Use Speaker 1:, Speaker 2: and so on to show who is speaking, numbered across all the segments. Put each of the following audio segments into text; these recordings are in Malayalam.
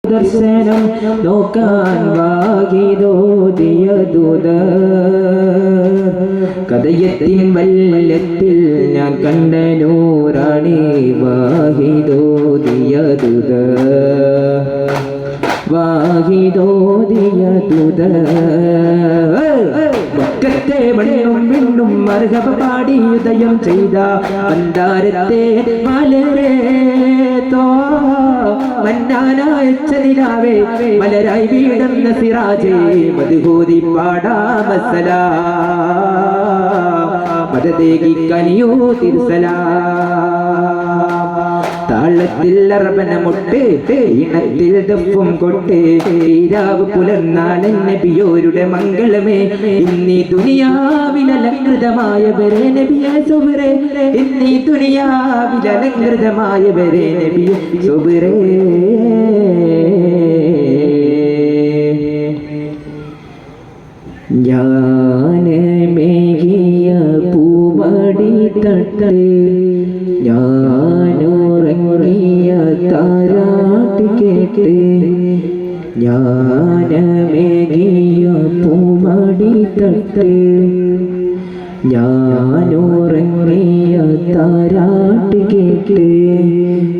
Speaker 1: ദർശനം നോക്കാൻ വാഹിദോദിയ ദൂത കഥയത്തിൻ വല്ലത്തിൽ ഞാൻ കണ്ട നൂറാണി വാഹിദോദിയ ദൂത വാഹിദോദിയ ദൂത വക്കത്തെ മണ്ണും വിണ്ണും മർഹബ പാടി ഉദയം ചെയ്ത മന്ദാരത്തെ മലരേ മന്നാനായച്ചതിലാവേ മലരായി വീടുന്ന സിറാജേ മധുഹൂതി പാടാമസലാ മദദേകി കനിയോ തിരുസലാം താളത്തിൽ അർബനമൊട്ട് ഇണത്തിൽ ദഫും കൊട്ട് ഈരാവ് പുലർന്നാൾ നബിയോരുടെ മംഗളമേ ഇന്നീ ദുനിയാവിലലങ്കൃതമായവരെ നബിയെ സുബറേ ഇന്നീ ദുനിയാവിലലങ്കൃതമായവരെ നബിയെ സുബറേ ഞാനമേകിയ പൂവടി തട്ട് ഞാനുറങ്ങിയ താരാട്ട് കേട്ട് ഞാനമേകിയ പൂവടി തട്ട് ഞാനുറങ്ങിയ താരാട്ട് കേട്ട്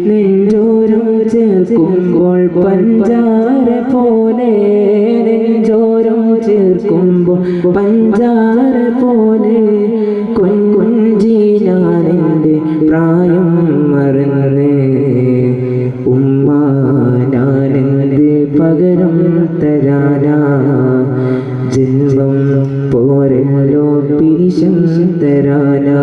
Speaker 1: നെഞ്ചോരം ചേർക്കുമ്പോൾ പഞ്ചാര പോലെ നെഞ്ചോരം ചേർക്കുമ്പോൾ പഞ്ചാര പോലെ കൊഞ്ചി ഞാനെൻ്റെ പ്രായം മറന്ന് ഉമ്മ ഞാനെന്ത് പകരം തരാനാ ജന്മം പോരല്ലോ പിരിശം തരാനാ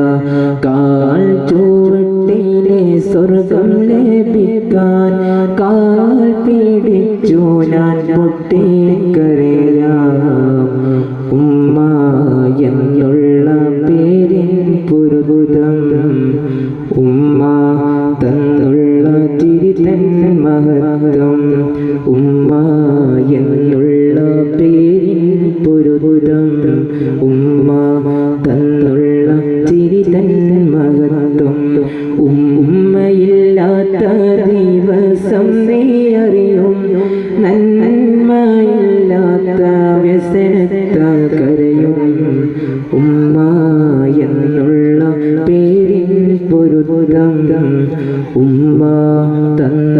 Speaker 1: കാൽ ചുവട്ടിലെ സ്വർഗം ലഭിക്കാൻ കാൽ പിടിച്ചു ഞാൻ പൊട്ടിക്കരയാം ഉമ്മ എന്നുള്ള പേരിൻ പുരുതം ഉമ്മ തന്നുള്ള തിരിതൻ മഹത്വം ഉമ്മ എന്നുള്ള പേരിൻ പുരുതം ഉമ്മ തന്നുള്ള തിരിതൻ മഹത്വം ഉമ്മയില്ലാത്ത ദിവസം നീ അറിയും നന്മയില്ലാത്ത വ്യസനത്താൽ കരയും ഉമ്മ എന്നുള്ള പേരിൻ പൊരുതം ഉമ്മ തന്ന